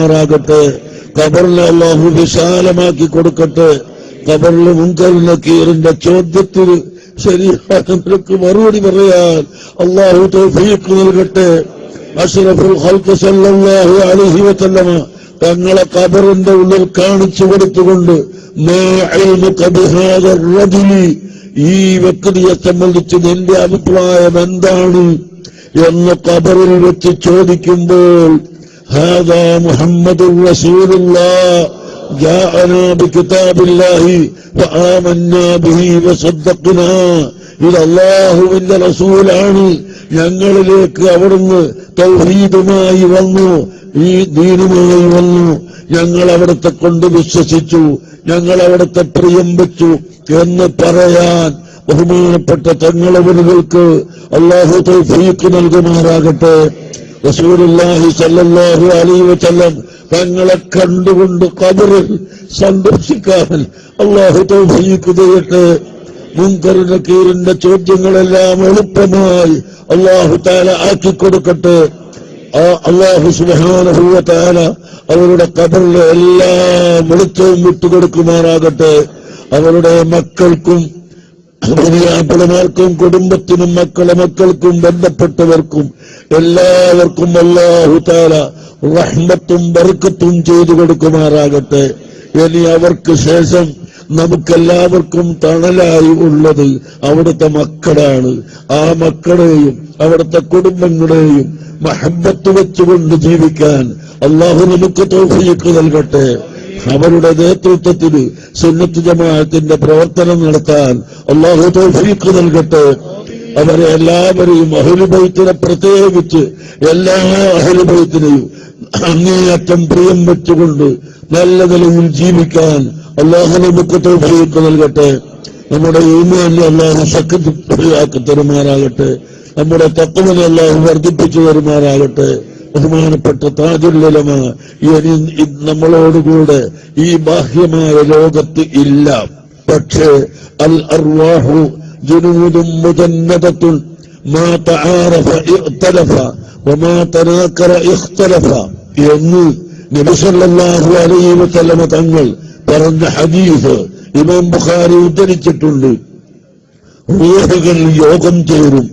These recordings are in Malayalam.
ാകട്ടെ. ഖബറിനെ അല്ലാഹു വിശാലമാക്കി കൊടുക്കട്ടെ. ഖബറിൽ മുൻകർ നക്കീറിന്റെ ചോദ്യത്തിന് ശരിയായ നിലക്ക് മറുപടി പറയാൻ അല്ലാഹു തൗഫീഖ് നൽകട്ടെ. അഷ്റഫുൽ ഖൽഖ് സല്ലല്ലാഹു അലൈഹി വസല്ലമ തങ്ങളെ ഖബറിന്റെ ഉള്ളിൽ കാണിച്ചു കൊടുത്തുകൊണ്ട് മാ ഇൽമുക ബിഹാദർ റജുലി, ഈ വ്യക്തിയെ സംബന്ധിച്ച് നിന്റെ അഭിപ്രായം എന്താണ് എന്ന് ഖബറിൽ വെച്ച് ചോദിക്കുമ്പോൾ ഹാദാ മുഹമ്മദുർ റസൂലുള്ളാഹ് ജാഅനാ ബികിതാബില്ലാഹി ഫആമന്നാ ബിഹി വസദ്ദഖ്നാ, ഇത് അല്ലാഹുവിന്റെ റസൂലാണ്, ഞങ്ങളിലേക്ക് അവിടുന്ന് തൗഹീദുമായി വന്നു, ഈ ദീനുമായി വന്നു, ഞങ്ങൾ അവിടുത്തെ കൊണ്ട് വിശ്വസിച്ചു, ഞങ്ങൾ അവിടുത്തെ പ്രിയം വെച്ചു എന്ന് പറയാൻ ബഹുമാനപ്പെട്ട തങ്ങളവരുകൾക്ക് അല്ലാഹു തൗഫീഖ് നൽകുമാറാകട്ടെ. റസൂലുള്ളാഹി സ്വല്ലല്ലാഹു അലൈഹി വസല്ലം തങ്ങളെ കണ്ടുകൊണ്ട് ഖബറിൽ സന്തോഷിക്കാൻ അല്ലാഹു തൗഫീഖ് ചെയ്യട്ടെ. മുൻകർ നക്കീറിന്റെ ചോദ്യങ്ങളെല്ലാം എളുപ്പമായി അല്ലാഹു തആല ആക്കിക്കൊടുക്കട്ടെ. അല്ലാഹു സുബ്ഹാനഹു വ തആല അവരുടെ ഖബറിലെ എല്ലാ വെളിച്ചവും വിട്ടുകൊടുക്കുമാറാകട്ടെ. അവരുടെ മക്കൾക്കും ഭാര്യമാർക്കും കുടുംബത്തിനും മക്കളെ മക്കൾക്കും ബന്ധപ്പെട്ടവർക്കും എല്ലാവർക്കും അല്ലാഹു തആല റഹ്മത്തും ബർക്കത്തും ചെയ്തു കൊടുക്കുമാറാകട്ടെ. ഇനി അവർക്ക് ശേഷം നമുക്കെല്ലാവർക്കും തണലായി ഉള്ളത് അവിടുത്തെ മക്കളാണ്. ആ മക്കളെയും അവിടുത്തെ കുടുംബങ്ങളെയും മഹബ്ബത്ത് വെച്ചുകൊണ്ട് ജീവിക്കാൻ അല്ലാഹു നമുക്ക് തൗഫീഖ് നൽകട്ടെ. അവരുടെ നേതൃത്വത്തിൽ സുന്നത്ത് ജമാഅത്തിന്റെ പ്രവർത്തനം നടത്താൻ അല്ലാഹു തൗഫീഖ് നൽകട്ടെ. അവരെ എല്ലാവരെയും അഹ്ലു ബൈത്തിനെ പ്രത്യേകിച്ച് എല്ലാ അഹ്ലു ബൈത്തിനെയും അങ്ങേയറ്റം പ്രിയം വെച്ചുകൊണ്ട് നല്ല നിലയിൽ ജീവിക്കാൻ അല്ലാഹു നമുക്ക് തൗഫീഖ് നൽകട്ടെ. നമ്മുടെ ഈമാനിനെ അല്ലാഹു ശക്തിയാക്കി തരുമാറാകട്ടെ. നമ്മുടെ തഖ്വനെ അല്ലാഹു വർദ്ധിപ്പിച്ചു തരുമാറാകട്ടെ. ബഹുമാനപ്പെട്ട താജുൽ ഉലമ നമ്മളോടുകൂടെ ഈ ബാഹ്യമായ ലോകത്ത് ഇല്ല. പക്ഷേ അൽ അർവാഹു ജുനൂദും മുജന്നദത്തുൻ മാ തആറഫ ഇഖ്തലഫ വമാ തനാകറ ഇഖ്തലഫ എന്ന് നബി സല്ലല്ലാഹു അലൈഹി വസല്ലമ തങ്ങൾ പറഞ്ഞ ഹദീസ് ഇമാം ബുഖാരി ഉദ്ധരിച്ചിട്ടുണ്ട്. റൂഹുകൾ യോഗം ചേരും,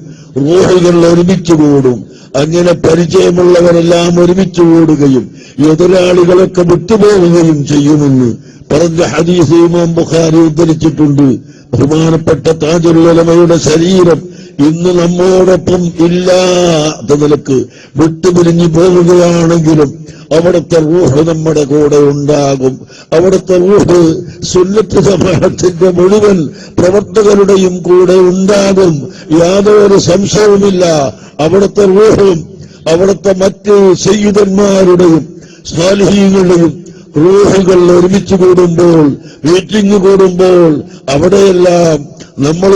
റൂഹുകൾ ഒരുമിച്ച് കൂടും. അങ്ങനെ പരിചയമുള്ളവരെല്ലാം ഒരുമിച്ച് കൂടുകയും എതിരാളികളൊക്കെ വിട്ടുപോവുകയും ചെയ്യുമെന്ന് പറഞ്ഞ ഹദീസ് ഇമാം ബുഖാരി ഉദ്ധരിച്ചിട്ടുണ്ട്. ബഹുമാനപ്പെട്ട താജുൽ ഉലമയുടെ ശരീരം ഇന്ന് നമ്മോടൊപ്പം ഇല്ലാത്ത നിലക്ക് വിട്ടുപിരിഞ്ഞു പോവുകയാണെങ്കിലും അവിടുത്തെ റൂഹ് നമ്മുടെ കൂടെ ഉണ്ടാകും. അവിടുത്തെ റൂഹ് സുന്നത്ത് ജമാഅത്തിന്റെ മുഴുവൻ പ്രവർത്തകരുടെയും കൂടെ ഉണ്ടാകും, യാതൊരു സംശയവുമില്ല. അവിടുത്തെ റൂഹും അവിടുത്തെ മറ്റ് സയ്യിദന്മാരുടെയും സാലിഹീങ്ങളുടെയും റൂഹുകൾ ഒരുമിച്ച് കൂടുമ്പോൾ, മീറ്റിംഗ് കൂടുമ്പോൾ അവിടെയെല്ലാം നമ്മൾ